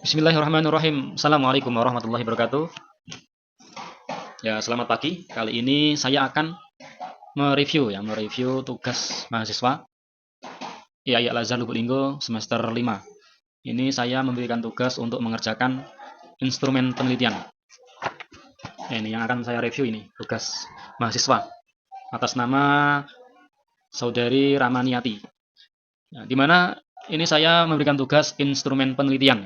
Bismillahirrahmanirrahim. Assalamualaikum warahmatullahi wabarakatuh. Ya, selamat pagi. Kali ini saya akan mereview tugas mahasiswa IAI Al-Azhar Lubuk Linggo semester 5. Ini saya memberikan tugas untuk mengerjakan instrumen penelitian. Ini yang akan saya review ini, tugas mahasiswa atas nama Saudari Ramaniati. Nah, di mana ini saya memberikan tugas instrumen penelitian.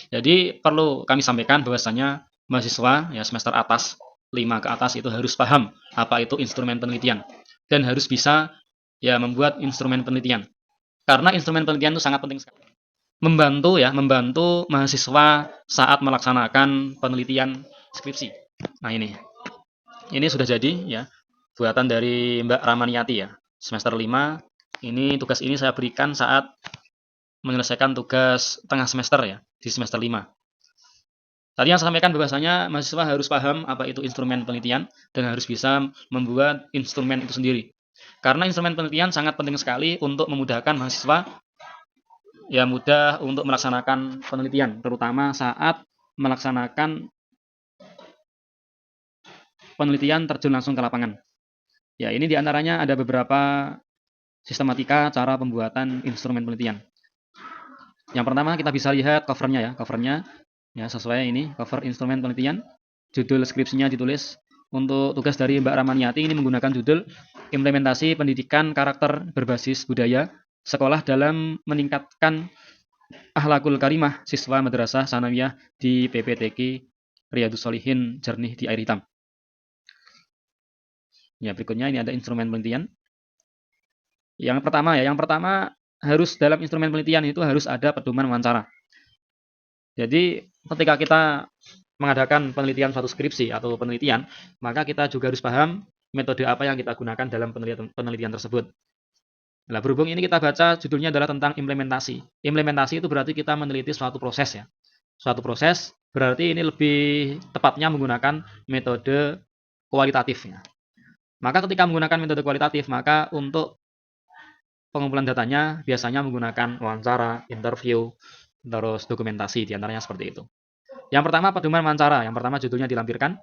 Jadi perlu kami sampaikan bahwasanya mahasiswa ya semester atas 5 ke atas itu harus paham apa itu instrumen penelitian dan harus bisa ya membuat instrumen penelitian. Karena instrumen penelitian itu sangat penting sekali. Membantu mahasiswa saat melaksanakan penelitian skripsi. Nah, ini sudah jadi ya buatan dari Mbak Ramaniati ya. Semester 5 ini tugas ini saya berikan saat menyelesaikan tugas tengah semester ya, di semester 5. Tadi yang saya sampaikan bahwasanya mahasiswa harus paham apa itu instrumen penelitian dan harus bisa membuat instrumen itu sendiri. Karena instrumen penelitian sangat penting sekali untuk memudahkan mahasiswa ya mudah untuk melaksanakan penelitian, terutama saat melaksanakan penelitian terjun langsung ke lapangan. Ya, ini diantaranya ada beberapa sistematika cara pembuatan instrumen penelitian. Yang pertama kita bisa lihat covernya ya, covernya ya sesuai ini cover instrumen penelitian. Judul skripsinya ditulis untuk tugas dari Mbak Ramaniati ini menggunakan judul implementasi pendidikan karakter berbasis budaya sekolah dalam meningkatkan akhlakul karimah siswa madrasah sanawiyah di PPTK Riyadus Shalihin Jernih di Air Hitam. Ya, berikutnya ini ada instrumen penelitian. Yang pertama harus dalam instrumen penelitian itu harus ada pedoman wawancara. Jadi ketika kita mengadakan penelitian suatu skripsi atau penelitian, maka kita juga harus paham metode apa yang kita gunakan dalam penelitian tersebut. Nah, berhubung ini kita baca judulnya adalah tentang implementasi. Implementasi itu berarti kita meneliti suatu proses ya. Suatu proses berarti ini lebih tepatnya menggunakan metode kualitatifnya. Maka ketika menggunakan metode kualitatif, maka untuk pengumpulan datanya biasanya menggunakan wawancara, interview, terus dokumentasi diantaranya seperti itu. Yang pertama pedoman wawancara, yang pertama judulnya dilampirkan,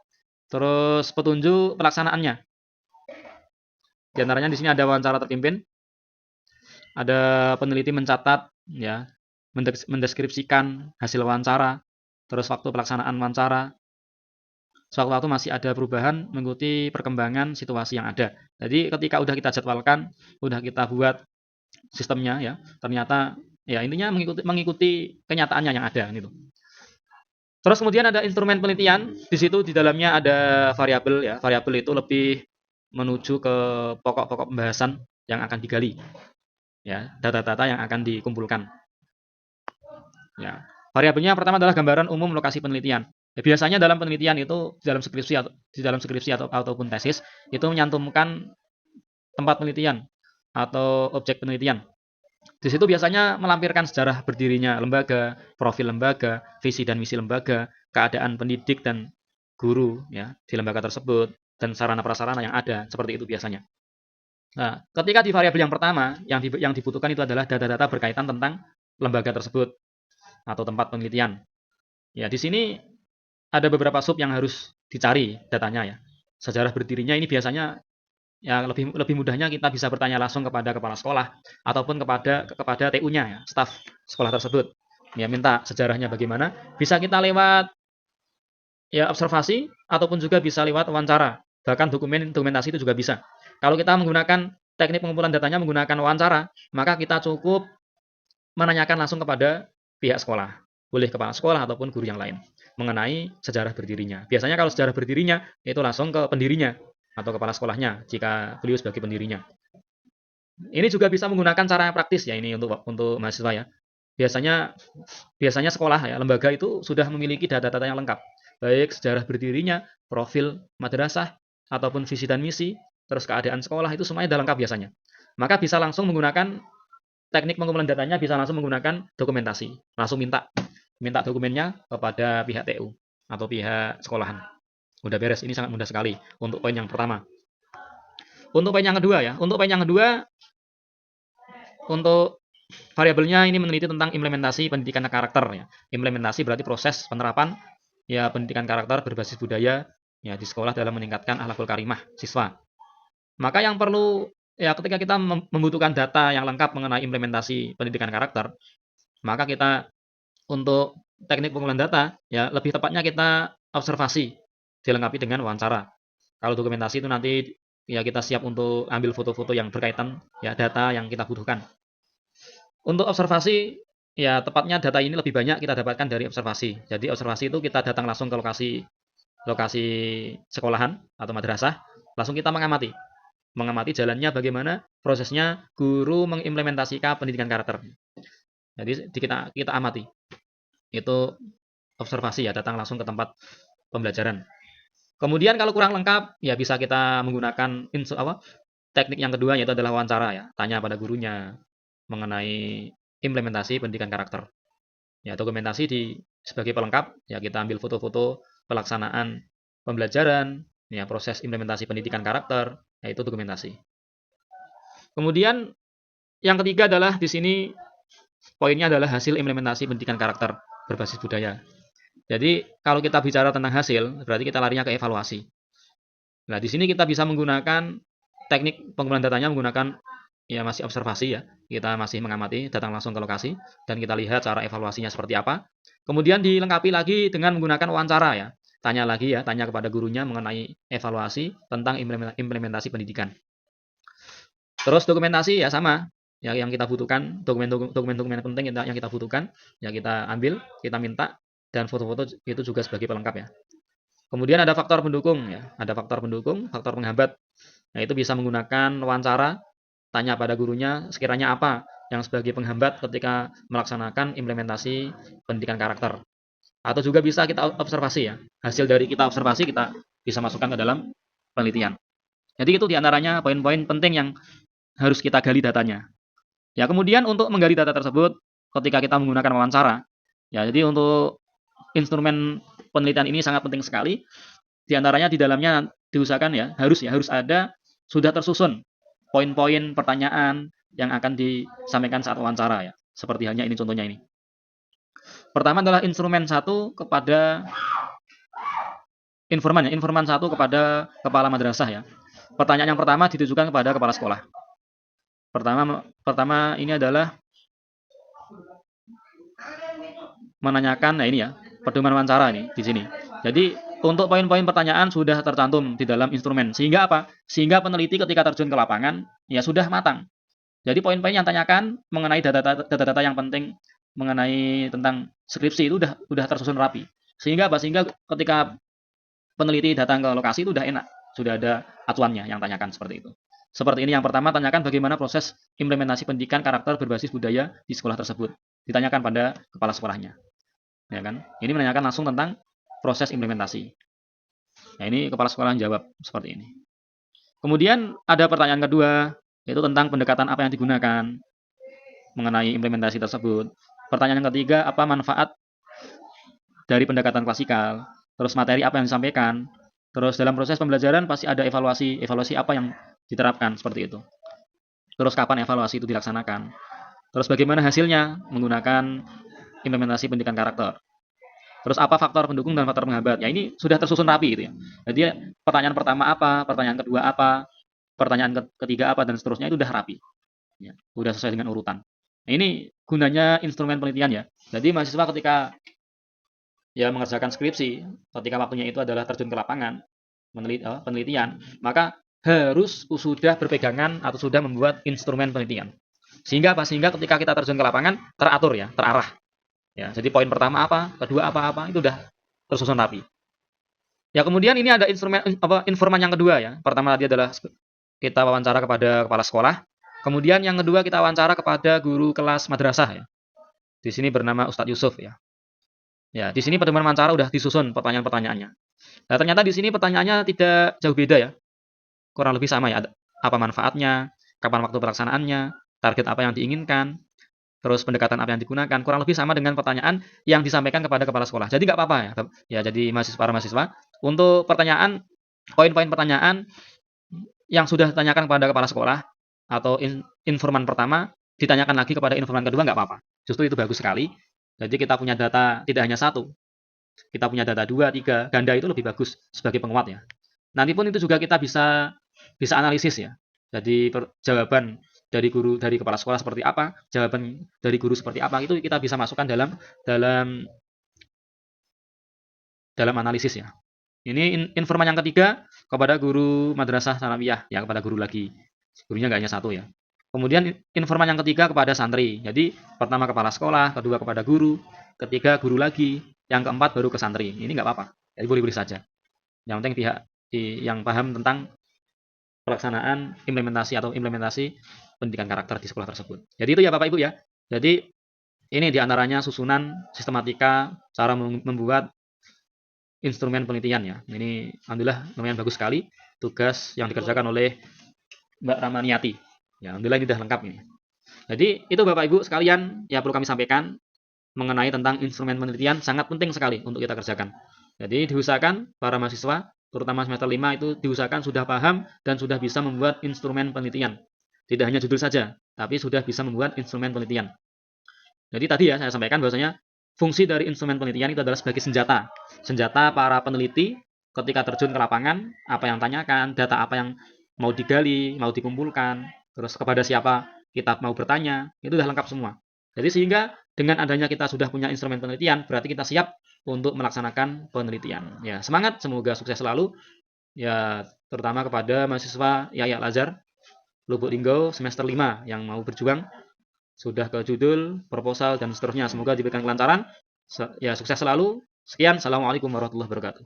terus petunjuk pelaksanaannya. Di antaranya di sini ada wawancara terpimpin, ada peneliti mencatat, ya, mendeskripsikan hasil wawancara, terus waktu pelaksanaan wawancara, sewaktu-waktu masih ada perubahan mengikuti perkembangan situasi yang ada. Jadi ketika udah kita jadwalkan, udah kita buat sistemnya, ya, ternyata ya intinya mengikuti kenyataannya yang ada gitu. Terus kemudian ada instrumen penelitian, di situ di dalamnya ada variabel ya. Variabel itu lebih menuju ke pokok-pokok pembahasan yang akan digali. Ya, data-data yang akan dikumpulkan. Ya. Variabelnya pertama adalah gambaran umum lokasi penelitian. Ya, biasanya dalam penelitian itu di dalam skripsi ataupun tesis itu menyantumkan tempat penelitian atau objek penelitian. Di situ biasanya melampirkan sejarah berdirinya lembaga, profil lembaga, visi dan misi lembaga, keadaan pendidik dan guru ya di lembaga tersebut dan sarana prasarana yang ada, seperti itu biasanya. Nah, ketika di variabel yang pertama yang dibutuhkan itu adalah data-data berkaitan tentang lembaga tersebut atau tempat penelitian. Ya, di sini ada beberapa sub yang harus dicari datanya ya. Sejarah berdirinya ini biasanya ya lebih mudahnya kita bisa bertanya langsung kepada kepala sekolah ataupun kepada TU-nya ya, staf sekolah tersebut. Ya, minta sejarahnya bagaimana. Bisa kita lewat ya observasi ataupun juga bisa lewat wawancara. Bahkan dokumentasi itu juga bisa. Kalau kita menggunakan teknik pengumpulan datanya menggunakan wawancara, maka kita cukup menanyakan langsung kepada pihak sekolah. Boleh kepala sekolah ataupun guru yang lain mengenai sejarah berdirinya. Biasanya kalau sejarah berdirinya itu langsung ke pendirinya atau kepala sekolahnya jika beliau sebagai pendirinya. Ini juga bisa menggunakan cara yang praktis ya ini untuk mahasiswa ya. Biasanya sekolah ya, lembaga itu sudah memiliki data-data yang lengkap. Baik sejarah berdirinya, profil madrasah ataupun visi dan misi, terus keadaan sekolah itu semuanya sudah lengkap biasanya. Maka bisa langsung menggunakan teknik pengumpulan datanya bisa langsung menggunakan dokumentasi. Langsung minta dokumennya kepada pihak TU atau pihak sekolahan. Udah beres, ini sangat mudah sekali untuk poin yang pertama. Untuk poin yang kedua ya, untuk variabelnya ini meneliti tentang implementasi pendidikan karakter ya. Implementasi berarti proses penerapan ya pendidikan karakter berbasis budaya ya di sekolah dalam meningkatkan akhlakul karimah siswa. Maka yang perlu ya ketika kita membutuhkan data yang lengkap mengenai implementasi pendidikan karakter, maka kita untuk teknik pengumpulan data ya lebih tepatnya kita observasi dilengkapi dengan wawancara. Kalau dokumentasi itu nanti ya kita siap untuk ambil foto-foto yang berkaitan ya data yang kita butuhkan. Untuk observasi ya tepatnya data ini lebih banyak kita dapatkan dari observasi. Jadi observasi itu kita datang langsung ke lokasi sekolahan atau madrasah, langsung kita mengamati jalannya bagaimana prosesnya guru mengimplementasikan pendidikan karakter. Jadi kita amati. Itu observasi ya, datang langsung ke tempat pembelajaran. Kemudian kalau kurang lengkap ya bisa kita menggunakan teknik yang kedua yaitu adalah wawancara ya, tanya pada gurunya mengenai implementasi pendidikan karakter. Ya, dokumentasi sebagai pelengkap ya kita ambil foto-foto pelaksanaan pembelajaran, ya proses implementasi pendidikan karakter, yaitu dokumentasi. Kemudian yang ketiga adalah di sini poinnya adalah hasil implementasi pendidikan karakter berbasis budaya. Jadi kalau kita bicara tentang hasil, berarti kita larinya ke evaluasi. Nah, di sini kita bisa menggunakan teknik pengumpulan datanya menggunakan ya masih observasi ya. Kita masih mengamati, datang langsung ke lokasi dan kita lihat cara evaluasinya seperti apa. Kemudian dilengkapi lagi dengan menggunakan wawancara ya. Tanya kepada gurunya mengenai evaluasi tentang implementasi pendidikan. Terus dokumentasi ya sama, yang kita butuhkan, dokumen-dokumen penting yang kita butuhkan, ya kita ambil, kita minta, dan foto-foto itu juga sebagai pelengkap ya. Kemudian ada faktor pendukung ya, faktor penghambat. Nah, itu bisa menggunakan wawancara, tanya pada gurunya sekiranya apa yang sebagai penghambat ketika melaksanakan implementasi pendidikan karakter. Atau juga bisa kita observasi ya. Hasil dari kita observasi kita bisa masukkan ke dalam penelitian. Jadi itu diantaranya poin-poin penting yang harus kita gali datanya. Ya, kemudian untuk menggali data tersebut ketika kita menggunakan wawancara, ya jadi untuk instrumen penelitian ini sangat penting sekali. Di antaranya di dalamnya diusahakan harus ada sudah tersusun poin-poin pertanyaan yang akan disampaikan saat wawancara ya. Seperti halnya ini contohnya ini. Pertama adalah informan 1 kepada kepala madrasah ya. Pertanyaan yang pertama ditujukan kepada kepala sekolah. Pertama ini adalah menanyakan pedoman wawancara ini di sini. Jadi untuk poin-poin pertanyaan sudah tercantum di dalam instrumen. Sehingga apa? Sehingga peneliti ketika terjun ke lapangan ya sudah matang. Jadi poin-poin yang tanyakan mengenai data-data yang penting mengenai tentang skripsi itu udah tersusun rapi. Sehingga ketika peneliti datang ke lokasi itu udah enak, sudah ada acuannya yang tanyakan seperti itu. Seperti ini yang pertama, tanyakan bagaimana proses implementasi pendidikan karakter berbasis budaya di sekolah tersebut. Ditanyakan pada kepala sekolahnya. Ya kan? Ini menanyakan langsung tentang proses implementasi. Nah, ini kepala sekolah jawab seperti ini. Kemudian ada pertanyaan kedua, yaitu tentang pendekatan apa yang digunakan mengenai implementasi tersebut. Pertanyaan yang ketiga, apa manfaat dari pendekatan klasikal? Terus materi apa yang disampaikan? Terus dalam proses pembelajaran pasti ada evaluasi apa yang diterapkan seperti itu. Terus kapan evaluasi itu dilaksanakan? Terus bagaimana hasilnya menggunakan implementasi pendidikan karakter? Terus apa faktor pendukung dan faktor penghambat? Ya ini sudah tersusun rapi gitu ya. Jadi pertanyaan pertama apa, pertanyaan kedua apa, pertanyaan ketiga apa dan seterusnya itu udah rapi. Ya, udah sesuai dengan urutan. Nah, ini gunanya instrumen penelitian ya. Jadi mahasiswa ketika mengerjakan skripsi, ketika waktunya itu adalah terjun ke lapangan, penelitian, maka harus sudah berpegangan atau sudah membuat instrumen penelitian. Sehingga ketika kita terjun ke lapangan teratur ya, terarah. Ya, jadi poin pertama apa, kedua apa itu udah tersusun rapi. Ya, kemudian ini ada informan yang kedua ya. Pertama tadi adalah kita wawancara kepada kepala sekolah. Kemudian yang kedua kita wawancara kepada guru kelas madrasah ya. Di sini bernama Ustadz Yusuf ya. Ya, di sini pedoman wawancara udah disusun pertanyaan-pertanyaannya. Nah, ternyata di sini pertanyaannya tidak jauh beda ya. Kurang lebih sama ya. Apa manfaatnya, kapan waktu pelaksanaannya, target apa yang diinginkan, terus pendekatan apa yang digunakan, kurang lebih sama dengan pertanyaan yang disampaikan kepada kepala sekolah. Jadi nggak apa-apa ya. Ya, jadi para mahasiswa untuk poin-poin pertanyaan yang sudah ditanyakan kepada kepala sekolah atau informan pertama ditanyakan lagi kepada informan kedua nggak apa-apa. Justru itu bagus sekali. Jadi kita punya data tidak hanya satu, kita punya data 2, 3, ganda itu lebih bagus sebagai penguat ya. Nanti pun itu juga kita bisa analisis ya. Jadi jawaban dari guru, dari kepala sekolah seperti apa, jawaban dari guru seperti apa, itu kita bisa masukkan dalam analisis ya. Ini informan yang ketiga kepada guru madrasah sanawiyah, ya kepada guru lagi. Gurunya nggak hanya satu ya. Kemudian informan yang ketiga kepada santri. Jadi pertama kepala sekolah, kedua kepada guru, ketiga guru lagi, yang keempat baru ke santri. Ini nggak apa-apa. Jadi boleh-boleh saja. Yang penting pihak yang paham tentang pelaksanaan implementasi pendidikan karakter di sekolah tersebut. Jadi itu ya Bapak Ibu ya. Jadi ini diantaranya susunan sistematika cara membuat instrumen penelitian ya. Ini alhamdulillah lumayan bagus sekali tugas yang dikerjakan oleh Mbak Ramaniati. Ya, alhamdulillah ini sudah lengkap ini. Jadi itu Bapak Ibu sekalian ya perlu kami sampaikan mengenai tentang instrumen penelitian sangat penting sekali untuk kita kerjakan. Jadi diusahakan para mahasiswa terutama semester 5 itu diusahakan sudah paham dan sudah bisa membuat instrumen penelitian. Tidak hanya judul saja, tapi sudah bisa membuat instrumen penelitian. Jadi tadi ya saya sampaikan bahwasanya fungsi dari instrumen penelitian itu adalah sebagai senjata. Senjata para peneliti ketika terjun ke lapangan, apa yang tanyakan, data apa yang mau digali, mau dikumpulkan, terus kepada siapa kita mau bertanya, itu sudah lengkap semua. Jadi sehingga dengan adanya kita sudah punya instrumen penelitian, berarti kita siap untuk melaksanakan penelitian. Ya, semangat, semoga sukses selalu. Ya, terutama kepada mahasiswa Yaya Al-Azhar Lubuk Linggau semester 5 yang mau berjuang sudah ke judul, proposal dan seterusnya. Semoga diberikan kelancaran. Ya, sukses selalu. Sekian, assalamualaikum warahmatullahi wabarakatuh.